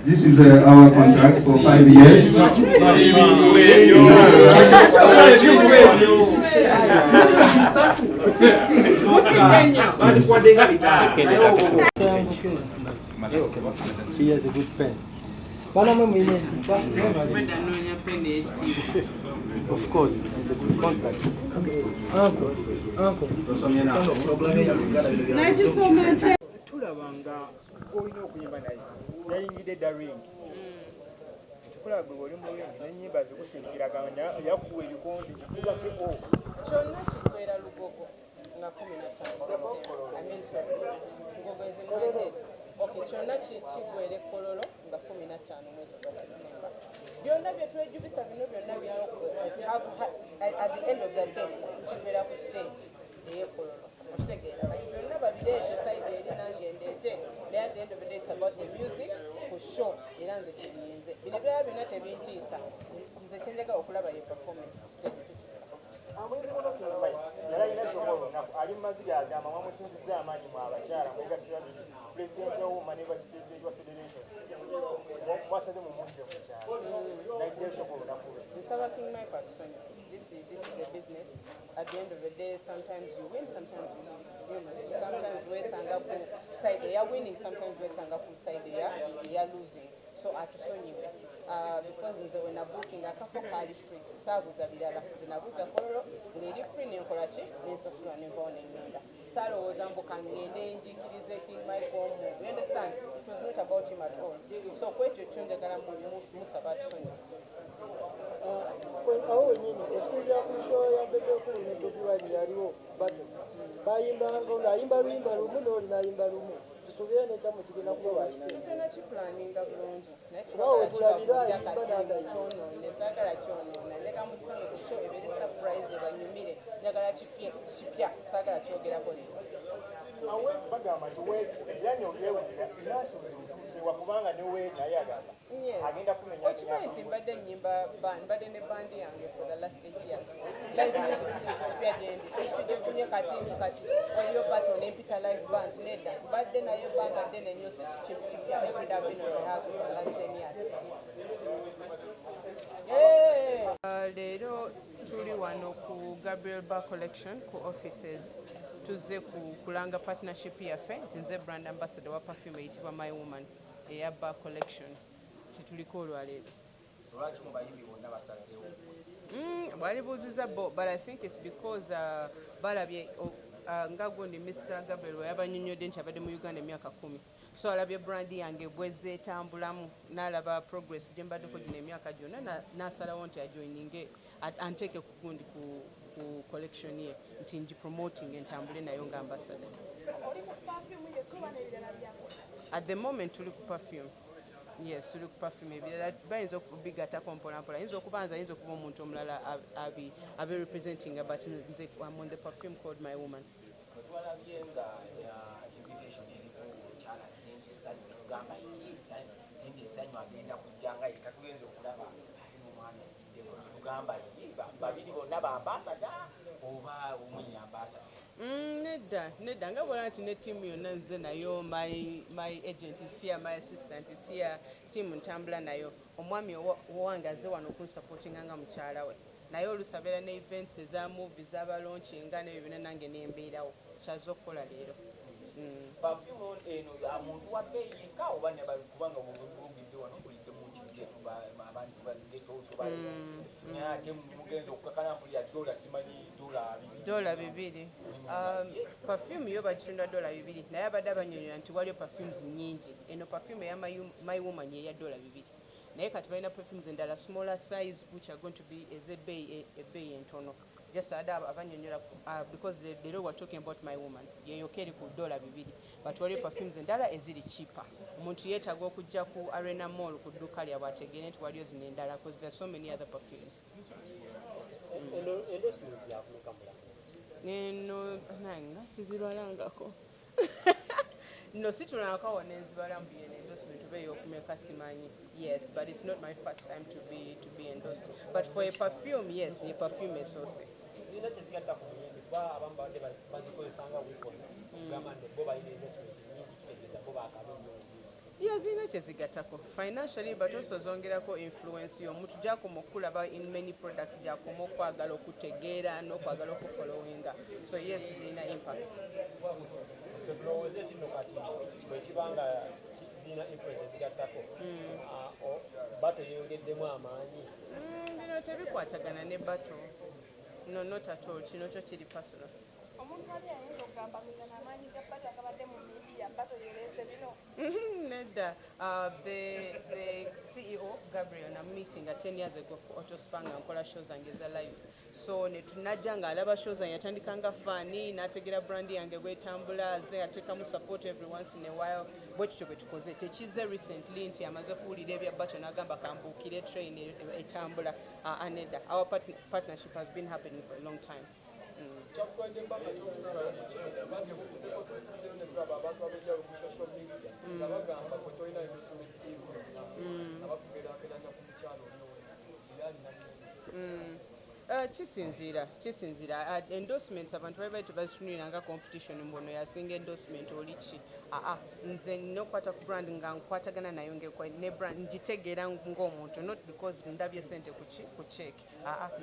This is our contract for 5 years. She has a good pen. Of course, it's a good contract. Uncle. Olina okuyimba naye yayingidde edda ring ekikola gwe oli mu ring n'ennyimba zikusinkiraganya yakuwa ebikondi kubake o kyonna kiggwera lugogo nga 15 September ngogo ezinwended okay kyonna kiggwera Ekololo nga 15 mwezi gwa September byonna bye twejjubisa bino byonna at the end of the day kiggwera ku stage ey'Ekololo okitegeera kati byonna babireete side eri nange ndeete naye at the end of the day it's about the music ku show era nze kibiyinze bino ebirala byonna tebintiisa nze kyenjagala okulaba ye performance ku stage yalayina kyomolunaku ali mu mazigi agamba mwamusinziza amaanyi mu abakyala mwegasira pulezidenti wa woman ne vice president wa federation mwasaze mu munze mukyala najja kyomolunaku nsaba King Mike atusonyiwe. This is a business. At the end of the day, sometimes you win, sometimes you lose. You know, sometimes we're sangapu side they are winning, sometimes we're sangapu side they are losing. So atusonyiwe. Because when a booking a couple card free, sabuza bilala zinabuza kololo ngeri free nenkolachi nensasula nevone ngenda. Salo wozambuka ngende njikirize King Mike omu. You understand? It was not about him at all. So kwetyo kyonjagala musaba atusonyiwe. Awo nyinyi esijja kushoya bebeko n'edokuwali yaliwo bayimba nga ayimba luyimba lumu n'oli n'ayimba lumu tusuubire n'ekyamu kigenda kuba wakitenda tugenda kipulaninga bulungi naye tukulabira kati kyonoone saagala kyonoona ndeka mu kisano ku show ebeere surprise ebanyumire njagala kipya saagala kyogerako leero awe bagamba nti yani olyewulira nasobola kubanga newe naye agamba agenda kumenya okimanyi nti mbadde ne bandi yange for the last 8 years live music kipya gyendi sikifunye kati waliyo baton empita live band nedda mbadde naye banga ddene nnyo sikipya every day I've been on rehearsal for the last 10 years. Leero tuli wano ku Gabriel Bar Collection ku offices tuzze kulanga partnership yaffe nti nze brand ambassador wa perfume eyitibwa My Woman eya Bar Collection kituliko olwaleero. Lwaki mu bayimbi bonna basazeewo? Balibuuziza bo but I think it's because balabye nga gundi Mr. Gabriel yabanyonyodde nti abadde mu Uganda emyaka 10 so alabye brand yange bwezze etambulamu n'alaba progress gye mbaddeko gino emyaka gyonna n'asalawo nti ajoininge anteeke ku gundi ku collection ye nti ngipromoting entambule nayo nga ambassador. At the moment tuli ku perfume. Yes, tuli ku perfume ebirala bayinza okubigatako mpolampola ayinza okubanza ayinza okuba omuntu omulala abe representing but nze I'm on the perfume called My Woman. Nedda nga bw'olaba nti ne team yonna nze nayo my agent is here, my assistant is here, team ntambula nayo omwami owange azze wano okunsupportinga nga mukyala we naye olusabeera ne events eza movies z'abalaunching n'ebyo byonna nange nembeerawo kyaza okukola leero. Perfume eno omuntu wa bbeeyi yekka oba ne kubanga bulugidde wano kulidde mu nti abantu balidde ate mugenza okukakana mpuli ya dola simanyi dola 2. Perfume yo bagitunda dola 2 naye abadde abanyonyola nti waliyo perfumes nnyingi eno perfume eya My Woman eya dola 2 naye kati balina perfumes endala smaller size which are going to be ebbeeyi entono just abanyonyola because the law we're talking about My Woman yeyo keri ku dola 2 but waliyo perfumes endala eziri cheaper omuntu yeetaaga okujja ku Arena Mall ku dduuka lyabwe ategeere nti waliyo zino endala because there are so many other perfumes. Eno nanga sizirwalangako no situlangako wona enzibala mu byene endorsement oba ey'okumeka simanyi. Yes, but it's not my first time to be endorsed. But for a perfume, yes, a perfume is also. yazina kyezigatako financially but also zongerako influence y'omuntu gyakoma okulaba in many products gyakoma okwagala okutegeera n'okwagala okufollowinga so yes zirina impact tulowooza kino kati bwekibanga zirina influence ezigattako bato yeyongeddemu amaanyi bino tebikwatagana ne bato no not at all kino kyo kiri personal omuntu ali ayinza okugamba nga n'amaanyi ga bato agabadde mu media bato yereese bino nedda the CEO Gabriel na meeting 10 years ago otospanga nkola show zange za live so netunajja nga alaba show zange yatandika nga fani n'ategera brand yange bwetambula aze atekamu support every once in a while bwekityo bwe tukoze tekize recently nti amaze kuwulira ebya bato n'agamba kambuukire train etambula anedda our partnership has been happening for a long time kisinzira endorsements abantu bali tebazitunuliranga competition mbono yasinga endorsement oliki nze nokwata ku brand nga nkwatagana nayo ne brand ngitegeera ng'omuntu not because ndabye sente ku check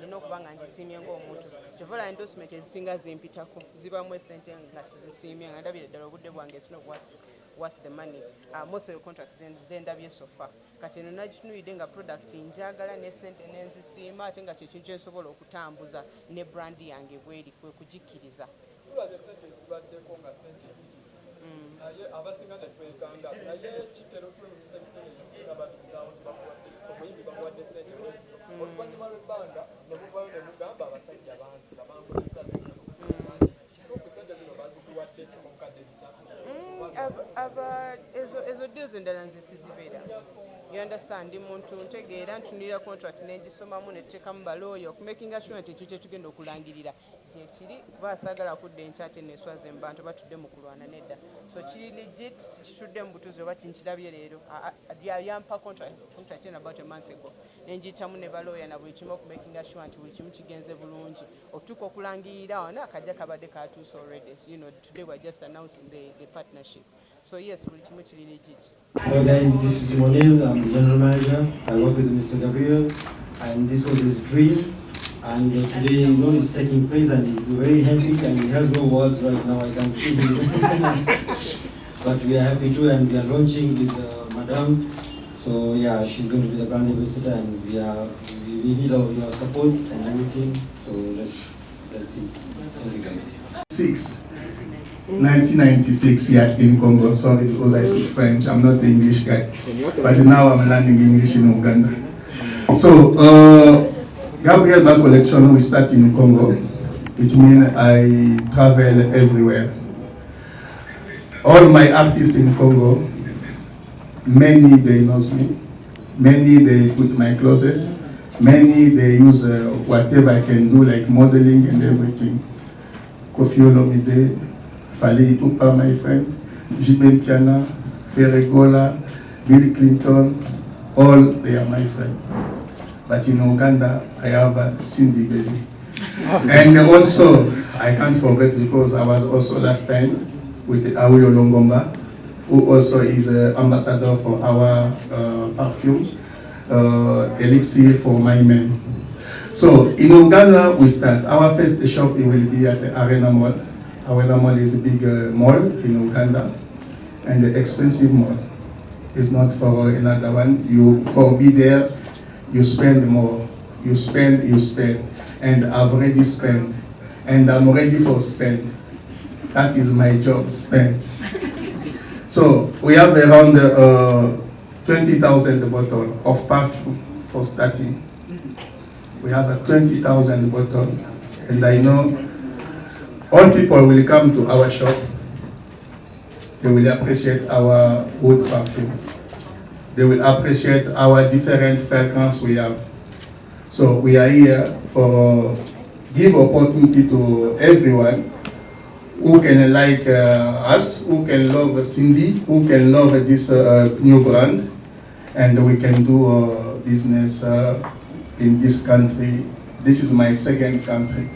nina okuba nga ngisiimye ng'omuntu kyovala endorsement ezisinga zimpitako zibamu esente nga sizisiimye nga ndabire ddala obudde bwange it's not worth the money most of the contracts zendabye so far kati eno nagitunulidde nga product njagala ne sente nenzisiima ate nga kyekintu kyensobola okutambuza ne brand yange bweri kwe kugikkiriza tulaze sente zibaddeko nga sente naye abasinga netwekanga naye kitero twemuzisa ebiseera ebisinga babisaawo omuyimbi bamuwadde sente oluvannyuma lw'ebbanga ne muvayo ne mugamba abasajja bangi bamangulisa kituufu sente zino bazituwadde omukadde bisatu ezo deals endala nze sizibeera you understand muntu ntegeera ntunulira contract nengisomamu netuteekamu balooyo okumakinga sure nti ekyo kyetugenda okulangirira gyekiri kuba asaagala kudda enkyate neswaza embantu batudde mu kulwana nedda so kiri legit kitudde mu butuzi oba tinkirabye leero yampa contract in about a month ago nenjiyitamu ne balooya na buli kimu okumakinga sure nti buli kimu kigenze bulungi otuuka okulangirira wano akajja kabadde katuuse already you know today we're just announcing the partnership so yes buli kimu kiri legit. Hello guys, this is Limonel, I'm the general manager. I work with Mr. Gabriel and this was his dream and today you know he's taking place and he's very happy and he has no words right now, I can see him. But we are happy too and we are launching with Madame. So yeah, she's going to be the brand ambassador and we need all your support and everything. So let's see. Thank you guys. 1996 here in Congo. Sorry because I speak French. I'm not the English guy, but now I'm learning English in Uganda. So Gabriel Bag Collection we start in Congo. It means I travel everywhere. All my artists in Congo, many they knows me, many they put my clothes, many they use whatever I can do like modeling and everything. Kofi Olomide, Fali Itupa, my friend, Jiben Piana, Ferregola, Bill Clinton, all they are my friend. But in Uganda, I have a Cindy baby. And also, I can't forget because I was also last time with Awilo, who also is an ambassador for our perfume, Elixir for my men. So in Uganda, we start. Our first shop it will be at the Arena Mall. Arena Mall is a big mall in Uganda, and the expensive mall. It's not for another one. You for be there, you spend more. You spend, and I've already spent, and I'm ready for spend. That is my job, spend. So we have around 20,000 bottles of perfume for starting. We have a 20,000 bottles, and I know all people will come to our shop. They will appreciate our wood perfume. They will appreciate our different fragrance we have. So we are here for give opportunity to everyone who can like us, who can love Cindy, who can love this new brand, and we can do business in this country. This is my second country,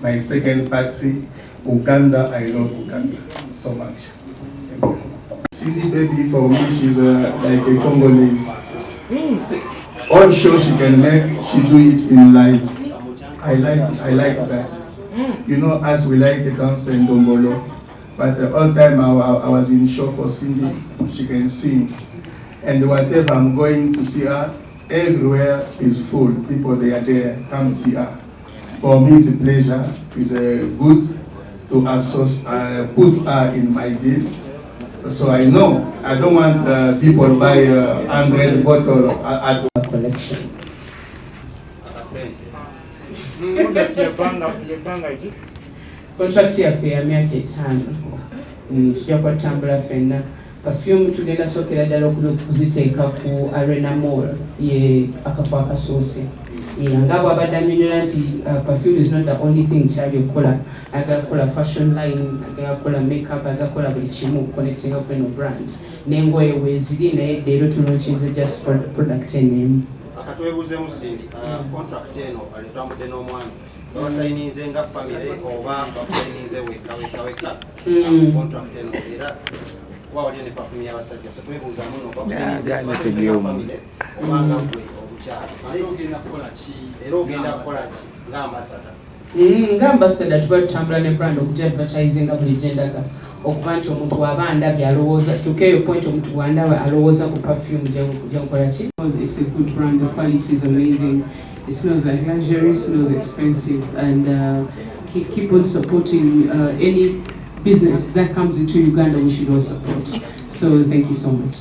my second country, Uganda. I love Uganda so much. Thank you. Cindy baby for me, she's like a Congolese. All show she can make, she do it in live. I like that. You know, as we like dance and dombolo, but all time I was in show for Cindy, she can sing. And whatever I'm going to see her, everywhere is full. People, they are there, come see her. For me, it's a pleasure. It's good to put her in my deal. So I know, I don't want people buy 100 bottles at a collection. Contract yaffe ya myaka 5 tujja kwatambula ffenna. Perfume tugenda sookera ddala okuziteeka ku Arena Mall ye akafo akasoose. Nga bw'abadde annyonnyola nti perfume is not the only thing kyali okukola. Agala kukola fashion line, agala kukola makeup, agala kukola buli kimu connectinga ku eno brand. N'engoye weeziri naye leero tulunkinze just product enemu. Akatwebuuzeemu Cindy, contract eno alitwambudde n'omwami. Basayininze nga family oba basayininze weka contract eno era wawali ne perfume y'abasajja so twebuuza muno basayininze family obanga obukyala era ogenda kukola ki ng'ambasada ng'ambasada tuba tutambula ne brand okuja advertisinga buli gyendaga okuba nti omuntu waba ndabye alowooza tukeeyo point omuntu bwandaba alowooza ku perfume gyenkola ki. It's a good brand, the quality is amazing. It smells like luxury, smells expensive, and keep on supporting any business that comes into Uganda. We should all support. So thank you so much.